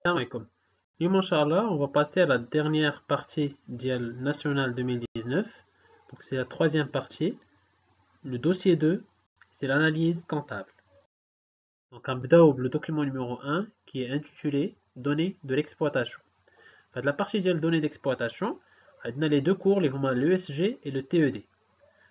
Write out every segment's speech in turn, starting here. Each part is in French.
Salam alaikum. Nous, Inch'Allah, on va passer à la dernière partie d'Ial National 2019. Donc, c'est la troisième partie. Le dossier 2, c'est l'analyse comptable. Donc, on va le document numéro 1 qui est intitulé Données de l'exploitation. La partie d'Ial Données d'exploitation, on a les deux cours, l'ESG et le TED.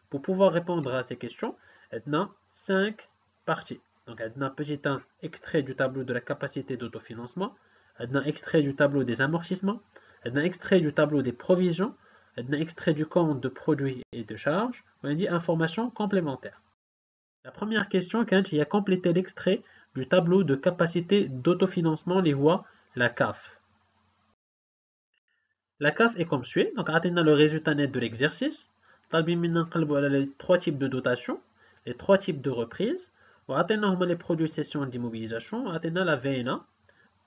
Pour pouvoir répondre à ces questions, on a 5 parties. Donc, on a un petit extrait du tableau de la capacité d'autofinancement. On a extrait du tableau des amortissements, on a extrait du tableau des provisions, on a extrait du compte de produits et de charges, on a dit informations complémentaires. La première question, quand il a complété l'extrait du tableau de capacité d'autofinancement, les voies, la CAF. La CAF est comme suit, donc on a le résultat net de l'exercice, les trois types de dotation, les trois types de reprise, on a les produits de cession d'immobilisation, on a la VNA,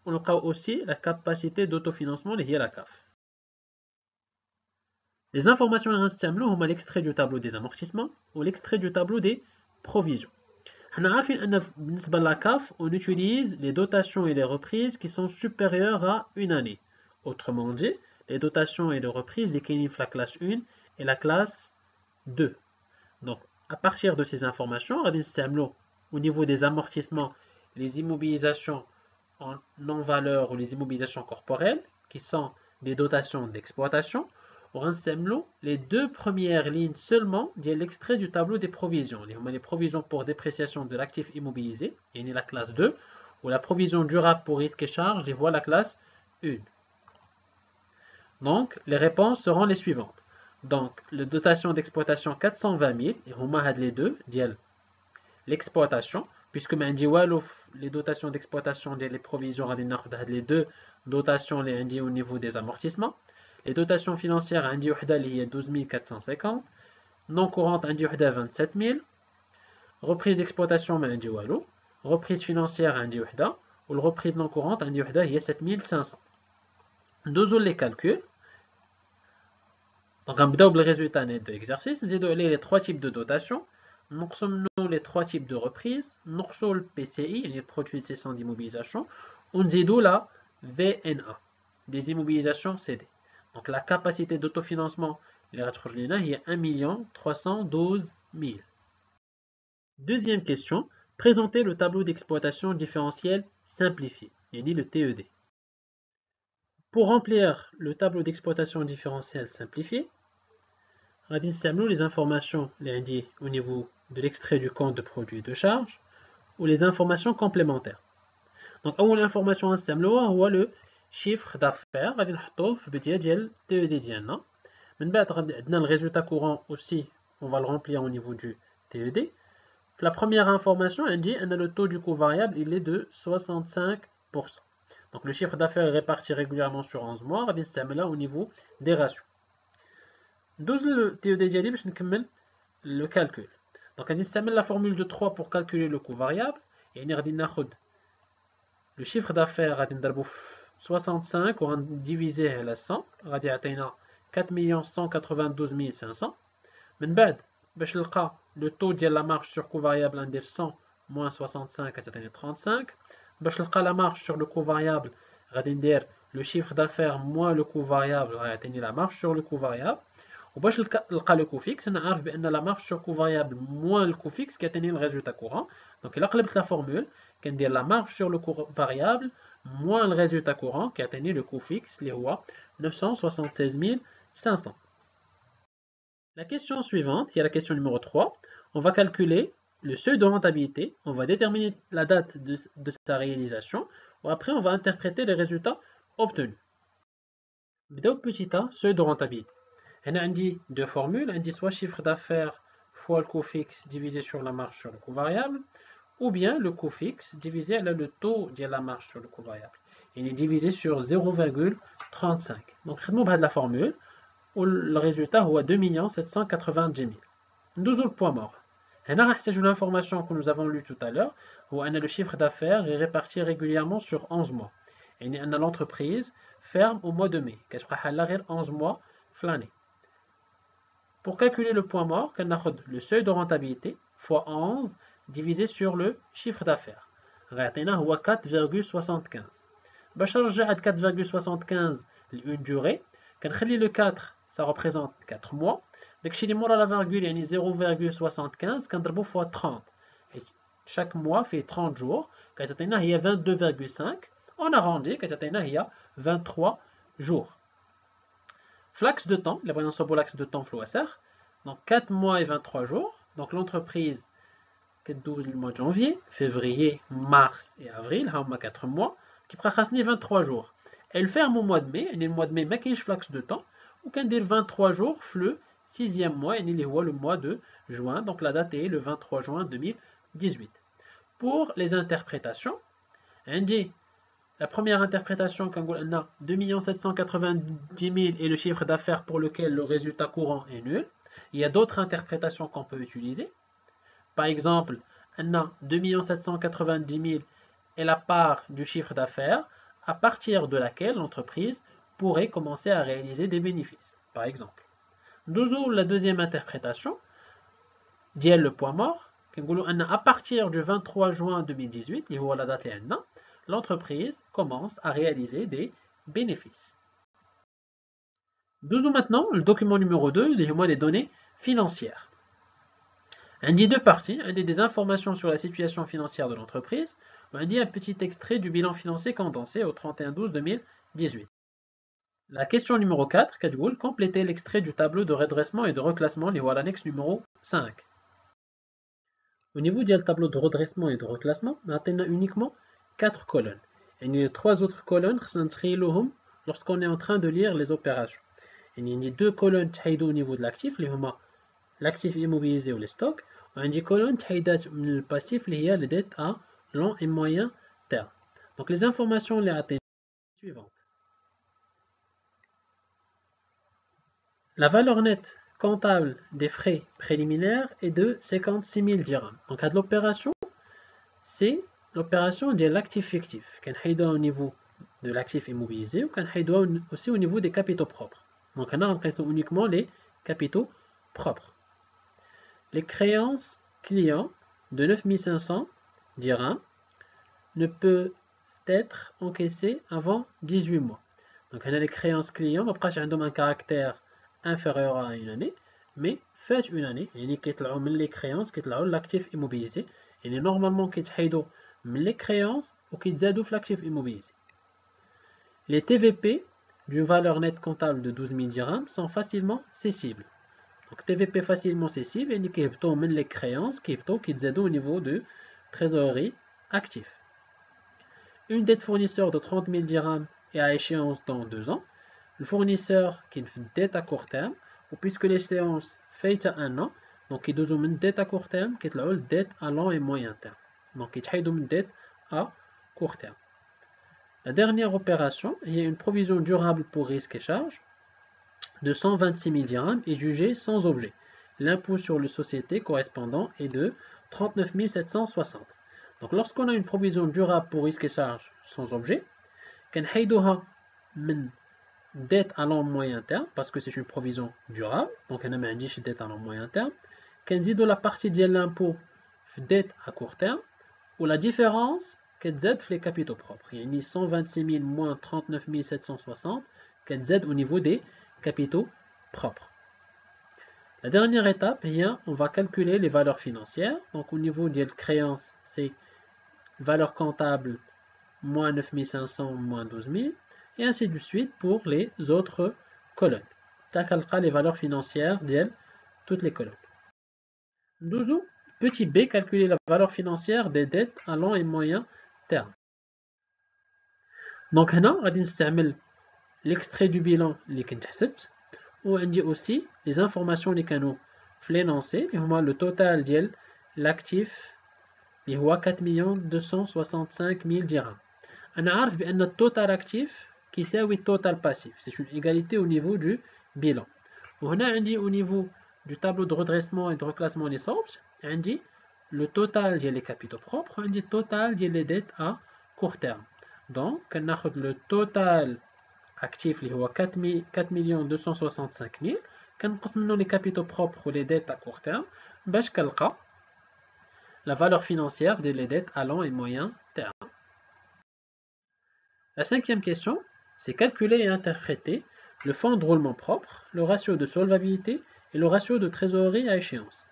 on a aussi la capacité d'autofinancement liée à la CAF. Les informations sont l'extrait du tableau des amortissements ou l'extrait du tableau des provisions. On a la CAF, on utilise les dotations et les reprises qui sont supérieures à une année. Autrement dit, les dotations et les reprises déclinent la classe 1 et la classe 2. Donc, à partir de ces informations, au niveau des amortissements, les immobilisations en non-valeur ou les immobilisations corporelles, qui sont des dotations d'exploitation, on les deux premières lignes seulement de l'extrait du tableau des provisions. Les provisions pour dépréciation de l'actif immobilisé, et la classe 2, ou la provision durable pour risque et charge, les voit la classe 1. Donc, les réponses seront les suivantes. Donc, la dotation d'exploitation 420 000, et on a les deux, l'exploitation, puisque les dotations d'exploitation les provisions les deux dotations les au niveau des amortissements. Les dotations financières عندي وحده اللي هي 12 450, non courantes عندي وحده 27 000, reprise d'exploitation ما عندي والو, reprise financière عندي وحده, ou la reprise non courante عندي وحده هي 7500. ندوزو les calculs. Donc on va le résultat net de l'exercice, نزيدو عليه les trois types de dotation. Nous les trois types de reprises, nous le PCI, le produit de cession d'immobilisation, on nous la VNA, des immobilisations CD. Donc la capacité d'autofinancement, il y a 1 312 000. Deuxième question, présentez le tableau d'exploitation différentiel simplifié, le TED. Pour remplir le tableau d'exploitation différentiel simplifié, on va les informations au niveau de l'extrait du compte de produit de charge ou les informations complémentaires. Donc, l'information est le chiffre d'affaires. On va le TED ديالنا. من بعد عندنا le résultat courant aussi, on va le remplir au niveau du TED. La première information dit que le taux du coût variable il est de 65%. Donc le chiffre d'affaires est réparti régulièrement sur 11 mois, on va là au niveau des ratios. 12 le TED ديالي باش نكمل le calcul. Donc on utilise la formule de 3 pour calculer le coût variable. Et on va le chiffre d'affaires à 65 on va diviser la 100, on va dire 4 192 500. من بعد باش نلقى le taux de la marge sur coût variable ندير 100 moins 65 c'est 35. باش نلقى la marge sur le coût variable غادي ندير le chiffre d'affaires moins le coût variable غيعطيني la marge sur le coût variable. وباش نلقى le coût fixe نعرف بان la marge sur coût variable moins le coût fixe كيعطيني le résultat courant. Donc الا قلبت la formule كندير la marge sur le coût variable moins le résultat courant كيعطيني le coût fixe اللي هو 976 500. La question suivante, il y a la question numéro 3. On va calculer le seuil de rentabilité, on va déterminer la date de sa réalisation, ou après on va interpréter les résultats obtenus. Petit a, seuil de rentabilité. On a deux formules, on dit soit chiffre d'affaires fois le coût fixe divisé sur la marge sur le coût variable, ou bien le coût fixe divisé par le taux de la marge sur le coût variable. Il est divisé sur 0,35. Donc, on va la formule. Le résultat est 2 790 000. Nous avons le point mort. L'information que nous avons lue tout à l'heure, où le chiffre d'affaires est réparti régulièrement sur 11 mois. Et l'entreprise ferme au mois de mai. 11 mois l'année. Pour calculer le point mort, on a le seuil de rentabilité fois 11 divisé sur le chiffre d'affaires. On a 4,75. باش نرجع هاد 4,75 لune durée كنخلي le 4 ça représente 4 mois داكشي اللي مورا la virgule يعني 0,75 كنضربو fois 30 حيت chaque mois fait 30 jours كتعطينا هي 22,5 on arrondit كتعطينا هي 23 jours. L'axe de temps, l'axe de temps FLOSR, donc 4 mois et 23 jours. Donc l'entreprise, 12 le mois de janvier, février, mars et avril, 4 mois, qui prend 23 jours. Elle ferme au mois de mai, et le mois de mai, mais qu'il y a l'axe de temps, ou qu'on dit 23 jours, le 6e mois, et il y a le mois de juin, donc la date est le 23 juin 2018. Pour les interprétations, on dit la première interprétation, 2 790 000 est le chiffre d'affaires pour lequel le résultat courant est nul. Il y a d'autres interprétations qu'on peut utiliser. Par exemple, 2 790 000 est la part du chiffre d'affaires à partir de laquelle l'entreprise pourrait commencer à réaliser des bénéfices. Par exemple. La deuxième interprétation, dit le point mort, à partir du 23 juin 2018, il y a la date l'entreprise commence à réaliser des bénéfices. Maintenant, le document numéro 2, les données financières. On dit deux parties, on dit des informations sur la situation financière de l'entreprise, on dit un petit extrait du bilan financier condensé au 31/12/2018. La question numéro 4, compléter l'extrait du tableau de redressement et de reclassement, l'annexe numéro 5. Au niveau du tableau de redressement et de reclassement, on a uniquement 4 colonnes. Et il y a 3 autres colonnes lorsqu'on est en train de lire les opérations. Et il y a 2 colonnes au niveau de l'actif, l'actif immobilisé ou les stocks. Et il y a 1 colonne le passif, les dettes à long et moyen terme. Donc les informations les suivantes. La valeur nette comptable des frais préliminaires est de 56 000 dirhams. Donc à l'opération, c'est l'opération de l'actif fictif, au niveau de l'actif immobilisé ou aussi au niveau des capitaux propres. Donc on a uniquement les capitaux propres. Les créances clients de 9 500 dirhams ne peuvent être encaissées avant 18 mois. Donc on a les créances clients, après ont un caractère inférieur à une année, mais fait une année, les créances qui l'actif immobilisé, et normalement qui les créances ou qui l'actif immobilisé. Les TVP d'une valeur nette comptable de 12 000 dirhams sont facilement cessibles. Donc TVP facilement cessible et qui les créances qui au niveau de trésorerie actif. Une dette fournisseur de 30 000 dirhams est à échéance dans 2 ans. Le fournisseur qui est une dette à court terme, ou puisque l'échéance fait à 1 an, donc il a une dette à court terme qui est une dette à long et moyen terme. Donc il y a une dette à court terme. La dernière opération, il y a une provision durable pour risques et charges de 126 000 dirhams est jugée sans objet. L'impôt sur les sociétés correspondant est de 39 760. Donc lorsqu'on a une provision durable pour risques et charges sans objet, كنحيدوها من dette à long moyen terme parce que c'est une provision durable, donc on a une dette à long moyen terme, كنزيدو la partie de l'impôt dette à court terme ou la différence كتزاد في les capitaux propres. Il y a 126 000 moins 39 760 كتزاد au niveau des capitaux propres. La dernière étape, on va calculer les valeurs financières. Donc au niveau des créances, c'est valeur comptable moins 9 500 moins 12 000 et ainsi de suite pour les autres colonnes. Calculera les valeurs financières de toutes les colonnes. 12. Petit b, calculer la valeur financière des dettes à long et moyen terme. Donc هنا غادي نستعمل l'extrait du bilan اللي كنت حسبت وعندي aussi les informations اللي كانوا في l'énoncé اللي هما le total ديال l'actif اللي هو 4 265 000 dirhams. أنا عارف بأن التوتال أكتيف كيساوي التوتال باسيف. C'est une égalité au niveau du bilan. وهنا عندي au niveau du tableau de redressement et de reclassement des soldes عندي le total ديال les capitaux propres عندي le total ديال les dettes à court terme. Donc كناخد le total actif اللي هو 4 265 000 كنقص منه les capitaux propres ou les dettes à court terme باش كنلقى la valeur financière des dettes à long et moyen terme. La cinquième question, c'est calculer et interpréter le fonds de roulement propre, le ratio de solvabilité et le ratio de trésorerie à échéance.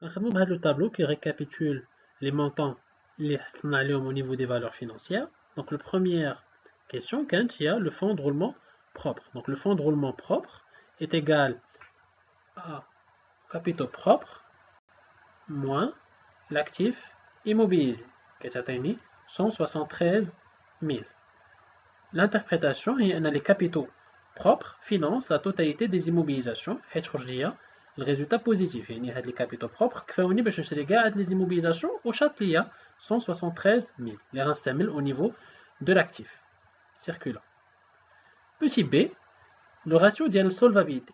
On a le tableau qui récapitule les montants au niveau des valeurs financières. Donc la première question, quand il y a le fonds de roulement propre. Donc le fonds de roulement propre est égal à capitaux propres moins l'actif immobilisé, qui est atteint 173 000. L'interprétation est que les capitaux propres financent la totalité des immobilisations. Le résultat positif, les capitaux propres qui font les immobilisations au château 173 000. Les restes au niveau de l'actif circulant. Petit b, le ratio de la solvabilité.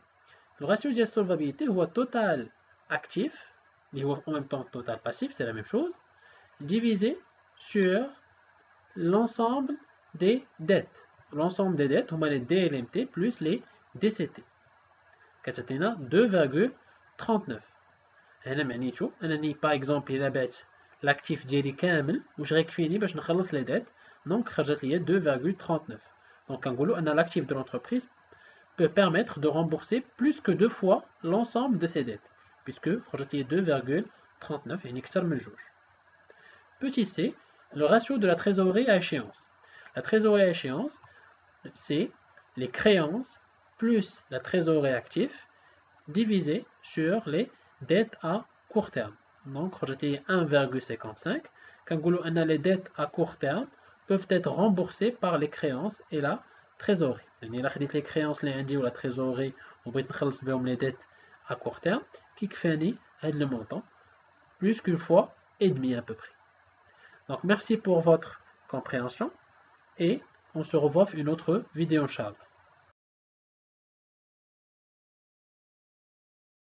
Le ratio de la solvabilité est total actif, en même temps total passif, c'est la même chose, divisé sur l'ensemble des dettes. L'ensemble des dettes, on a les DLMT plus les DCT. كتعطينا 2,39. هنا معنيتو انني باغ اكزومبل الا بعت لاكتيف ديالي كامل واش غيكفيني باش نخلص لي ديت، دونك خرجت ليا 2,39. دونك كنقولوا ان l'actif de l'entreprise peut permettre de rembourser plus que 2 fois l'ensemble de ses dettes, puisque خرجت ليا 2,39 يعني اكثر من جوج. Petit c, le ratio de la trésorerie à échéance. La trésorerie à échéance, c'est les créances plus la trésorerie active divisé sur les dettes à court terme. Donc, j'ai 1,55. Quand les dettes à court terme peuvent être remboursées par les créances et la trésorerie. Les créances ou la trésorerie, on peut les dettes à court terme, qui fait le montant plus qu'une fois et demi à peu près. Donc, merci pour votre compréhension et on se revoit une autre vidéo, Inch'Allah.